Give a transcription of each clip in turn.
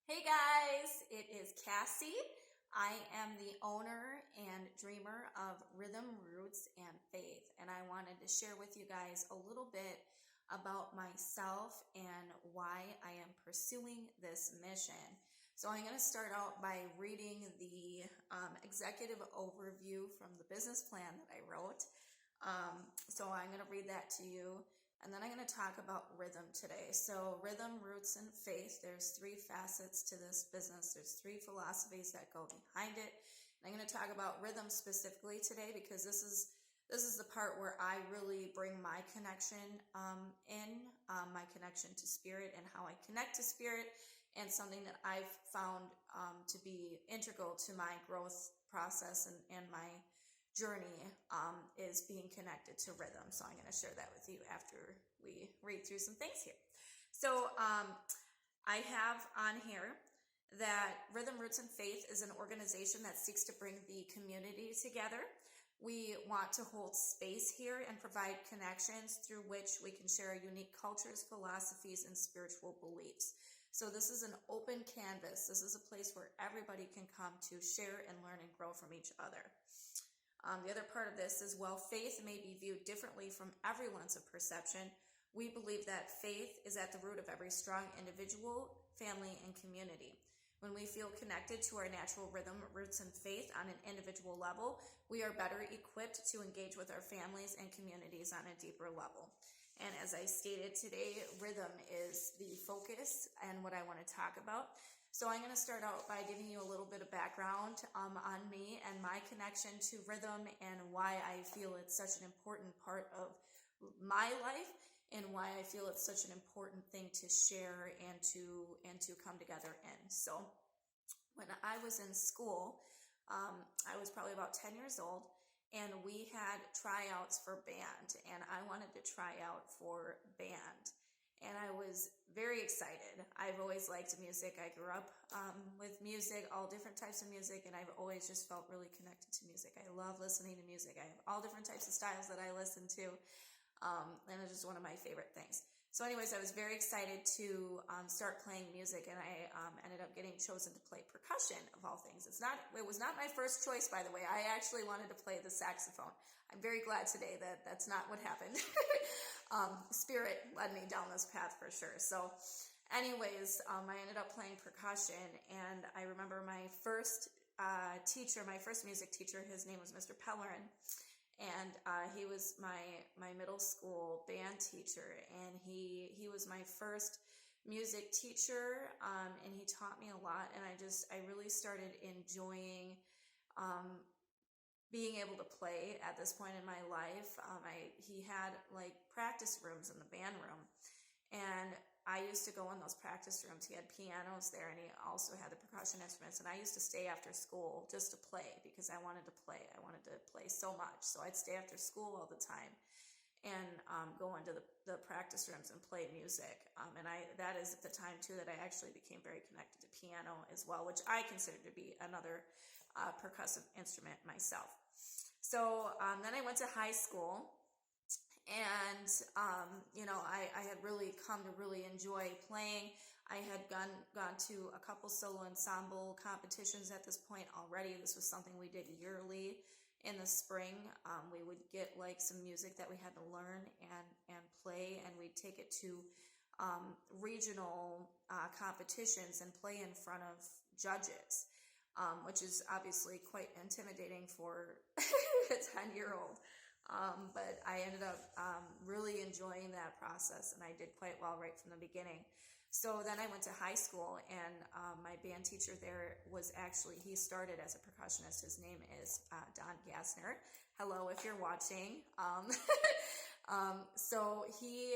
Hey guys, it is Cassie. I am the owner and dreamer of Rhythm Roots and Faith, and I wanted to share with you guys a little bit about myself and why I am pursuing this mission. So I'm going to start out by reading the executive overview from the business plan that I wrote. So I'm going to read that to you. And then I'm going to talk about rhythm today. So rhythm, roots, and faith. There's three facets to this business. There's three philosophies that go behind it. And I'm going to talk about rhythm specifically today because this is the part where I really bring my connection my connection to spirit and how I connect to spirit, and something that I've found to be integral to my growth process and my journey is being connected to rhythm. So I'm going to share that with you after we read through some things here. So I have on here that Rhythm, Roots, and Faith is an organization that seeks to bring the community together. We want to hold space here and provide connections through which we can share our unique cultures, philosophies, and spiritual beliefs. So this is an open canvas. This is a place where everybody can come to share and learn and grow from each other. The other part of this is, while faith may be viewed differently from everyone's perception, we believe that faith is at the root of every strong individual, family, and community. When we feel connected to our natural rhythm, roots, and faith on an individual level, we are better equipped to engage with our families and communities on a deeper level. And as I stated today, rhythm is the focus and what I want to talk about. So I'm going to start out by giving you a little bit of background on me and my connection to rhythm, and why I feel it's such an important part of my life, and why I feel it's such an important thing to share and to come together in. So when I was in school, I was probably about 10 years old, and we had tryouts for band, and I wanted to try out for band. And I was very excited. I've always liked music. I grew up with music, all different types of music, and I've always just felt really connected to music. I love listening to music. I have all different types of styles that I listen to, and it's just one of my favorite things. So anyways, I was very excited to start playing music, and I ended up getting chosen to play percussion, of all things. It was not my first choice, by the way. I actually wanted to play the saxophone. I'm very glad today that that's not what happened. Spirit led me down this path for sure. So anyways, I ended up playing percussion, and I remember my first teacher, my first music teacher, his name was Mr. Pellerin. And he was my middle school band teacher, and he was my first music teacher, and he taught me a lot, and I really started enjoying being able to play at this point in my life. He had like practice rooms in the band room, and I used to go in those practice rooms. He had pianos there, and he also had the percussion instruments, and I used to stay after school just to play because I wanted to play. I wanted to play so much, so I'd stay after school all the time and go into the practice rooms and play music. And that is at the time too that I actually became very connected to piano as well, which I consider to be another percussive instrument myself. So then I went to high school. And, I had really come to really enjoy playing. I had gone to a couple solo ensemble competitions at this point already. This was something we did yearly in the spring. We would get like some music that we had to learn and play, and we'd take it to regional competitions and play in front of judges, which is obviously quite intimidating for a 10-year-old. But I ended up really enjoying that process, and I did quite well right from the beginning. So then I went to high school, and my band teacher there he started as a percussionist. His name is Don Gassner. Hello, if you're watching. So he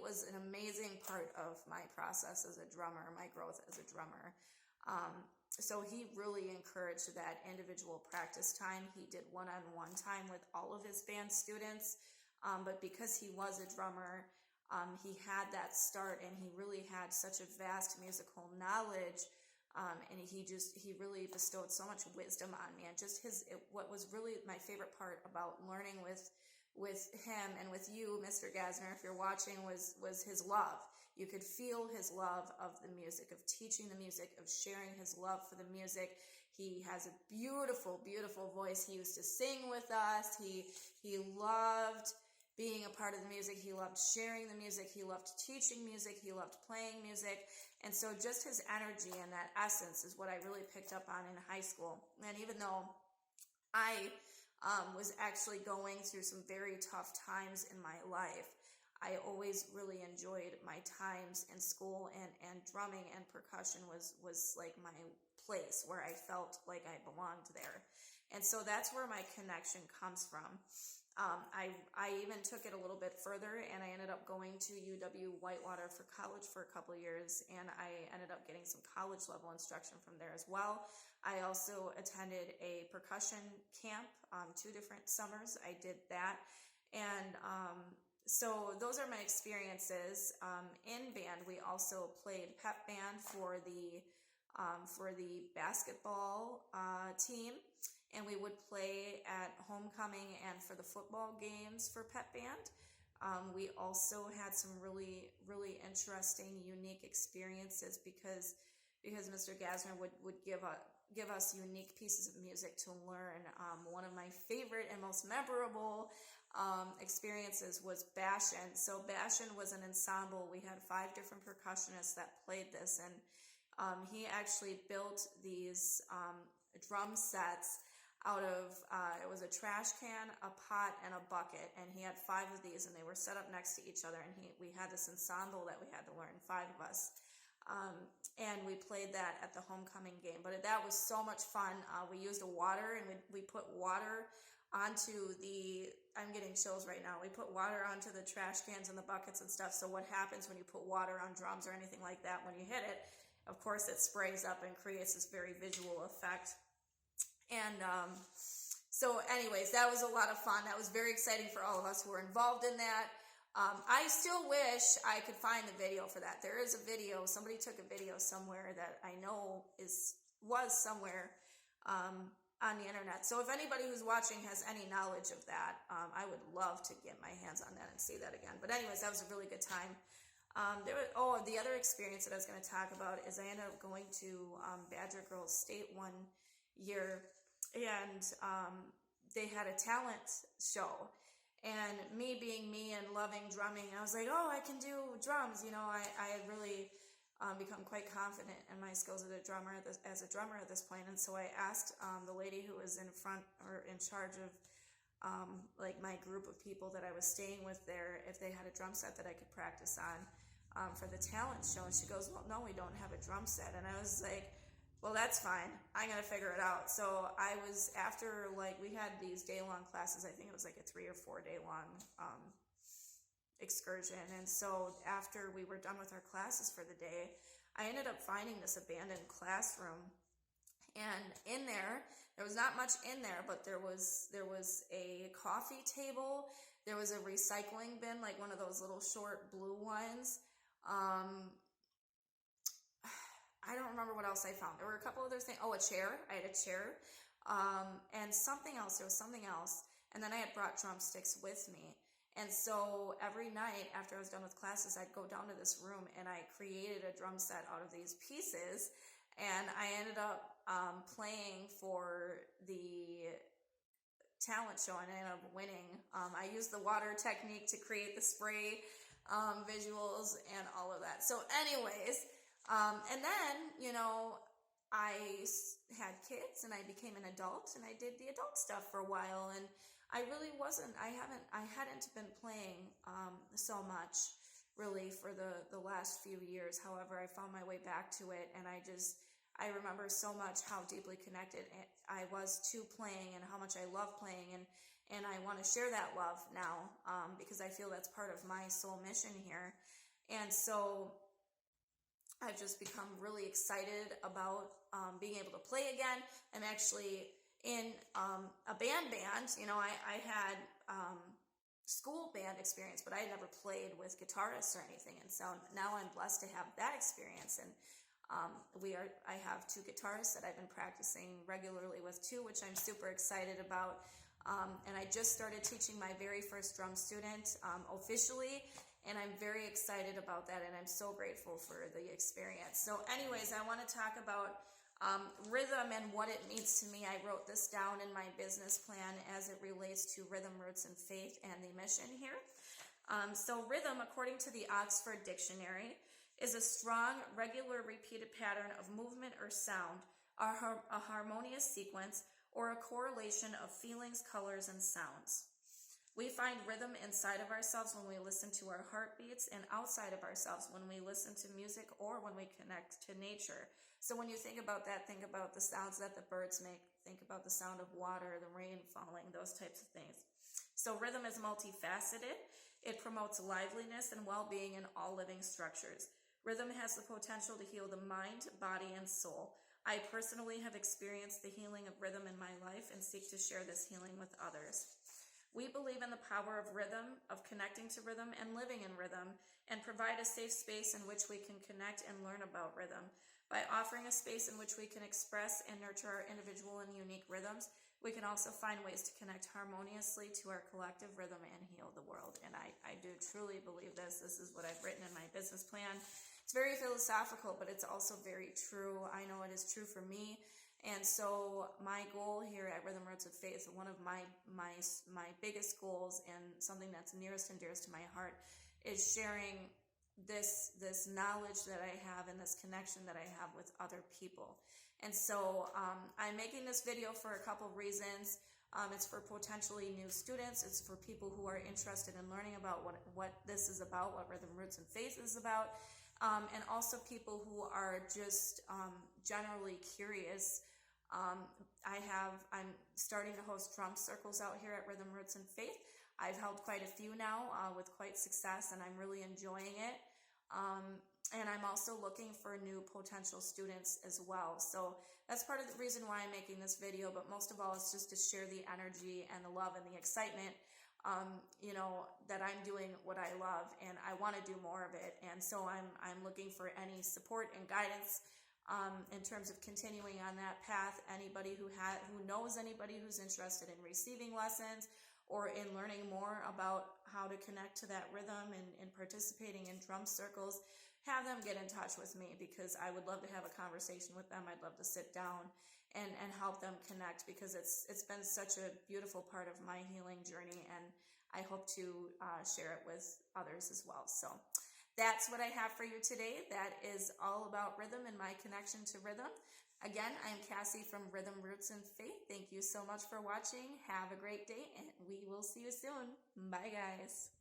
was an amazing part of my process as a drummer, my growth as a drummer. So he really encouraged that individual practice time. He did one-on-one time with all of his band students. But because he was a drummer, he had that start, and he really had such a vast musical knowledge. And he really bestowed so much wisdom on me. And just what was really my favorite part about learning with him and with you, Mr. Gassner, if you're watching, was his love. You could feel his love of the music, of teaching the music, of sharing his love for the music. He has a beautiful, beautiful voice. He used to sing with us. He loved being a part of the music. He loved sharing the music. He loved teaching music. He loved playing music. And so just his energy and that essence is what I really picked up on in high school. And even though I was actually going through some very tough times in my life, I always really enjoyed my times in school, and drumming and percussion was like my place where I felt like I belonged there. And so that's where my connection comes from. I even took it a little bit further, and I ended up going to UW-Whitewater for college for a couple of years, and I ended up getting some college level instruction from there as well. I also attended a percussion camp, 2 different summers. I did that. And so those are my experiences. In band, we also played pep band for the basketball team. And we would play at homecoming and for the football games for pep band. We also had some really, really interesting, unique experiences because Mr. Gassner would give us unique pieces of music to learn. One of my favorite and most memorable experiences was Bashan. So Bashan was an ensemble. We had 5 different percussionists that played this, and he actually built these drum sets out of, it was a trash can, a pot, and a bucket, and he had 5 of these, and they were set up next to each other, and we had this ensemble that we had to learn, 5 of us, and we played that at the homecoming game. But that was so much fun. We used water, and we put water onto I'm getting chills right now. We put water onto the trash cans and the buckets and stuff. So what happens when you put water on drums or anything like that, when you hit it, of course it sprays up and creates this very visual effect. And so anyways, that was a lot of fun. That was very exciting for all of us who were involved in that. I still wish I could find the video for that. There is a video. Somebody took a video somewhere that I know was somewhere on the internet. So if anybody who's watching has any knowledge of that, I would love to get my hands on that and see that again. But anyways, that was a really good time. The other experience that I was going to talk about is I ended up going to Badger Girls State one year, and they had a talent show, and me being me and loving drumming, I was like, oh, I can do drums. I had really become quite confident in my skills as a drummer at this point. And so I asked the lady who was in front or in charge of like my group of people that I was staying with there if they had a drum set that I could practice on for the talent show. And she goes, well, no, we don't have a drum set. And I was like, well, that's fine. I'm going to figure it out. So after we had these day-long classes, I think it was like a 3 or 4 day long excursion. And so after we were done with our classes for the day, I ended up finding this abandoned classroom. And in there was not much in there, but there was a coffee table. There was a recycling bin, like one of those little short blue ones. I don't remember what else I found. There were a couple other things. Oh, a chair. I had a chair. And something else. There was something else. And then I had brought drumsticks with me. And so every night after I was done with classes, I'd go down to this room and I created a drum set out of these pieces. And I ended up playing for the talent show, and I ended up winning. I used the water technique to create the spray visuals and all of that. So anyways, and then, I had kids and I became an adult and I did the adult stuff for a while, and I really I hadn't been playing so much really for the last few years. However, I found my way back to it, and I remember so much how deeply connected I was to playing and how much I love playing, and I want to share that love now because I feel that's part of my soul mission here. And so I've just become really excited about being able to play again. I'm actually in a band. I had school band experience, but I had never played with guitarists or anything. And so now I'm blessed to have that experience. And I have 2 guitarists that I've been practicing regularly with too, which I'm super excited about. And I just started teaching my very first drum student officially. And I'm very excited about that, and I'm so grateful for the experience. So anyways, I want to talk about rhythm and what it means to me. I wrote this down in my business plan as it relates to Rhythm, Roots, and Faith and the mission here. So rhythm, according to the Oxford Dictionary, is a strong, regular, repeated pattern of movement or sound, a harmonious sequence, or a correlation of feelings, colors, and sounds. We find rhythm inside of ourselves when we listen to our heartbeats, and outside of ourselves when we listen to music or when we connect to nature. So when you think about that, think about the sounds that the birds make. Think about the sound of water, the rain falling, those types of things. So rhythm is multifaceted. It promotes liveliness and well-being in all living structures. Rhythm has the potential to heal the mind, body, and soul. I personally have experienced the healing of rhythm in my life and seek to share this healing with others. We believe in the power of rhythm, of connecting to rhythm and living in rhythm, and provide a safe space in which we can connect and learn about rhythm. By offering a space in which we can express and nurture our individual and unique rhythms, we can also find ways to connect harmoniously to our collective rhythm and heal the world. And I do truly believe this. This is what I've written in my business plan. It's very philosophical, but it's also very true. I know it is true for me. And so my goal here at Rhythm, Roots, and Faith, one of my biggest goals and something that's nearest and dearest to my heart, is sharing this knowledge that I have and this connection that I have with other people. And so I'm making this video for a couple of reasons. It's for potentially new students. It's for people who are interested in learning about what this is about, what Rhythm, Roots, and Faith is about. And also people who are just generally curious. I'm starting to host drum circles out here at Rhythm, Roots, and Faith. I've held quite a few now with quite success, and I'm really enjoying it. And I'm also looking for new potential students as well. So that's part of the reason why I'm making this video, but most of all, it's just to share the energy and the love and the excitement, that I'm doing what I love, and I want to do more of it. And so I'm looking for any support and guidance in terms of continuing on that path. Anybody who knows anybody who's interested in receiving lessons or in learning more about how to connect to that rhythm and participating in drum circles, have them get in touch with me, because I would love to have a conversation with them. I'd love to sit down and help them connect, because it's been such a beautiful part of my healing journey, and I hope to share it with others as well. So that's what I have for you today. That is all about rhythm and my connection to rhythm. Again, I'm Cassie from Rhythm, Roots, and Faith. Thank you so much for watching. Have a great day, and we will see you soon. Bye, guys.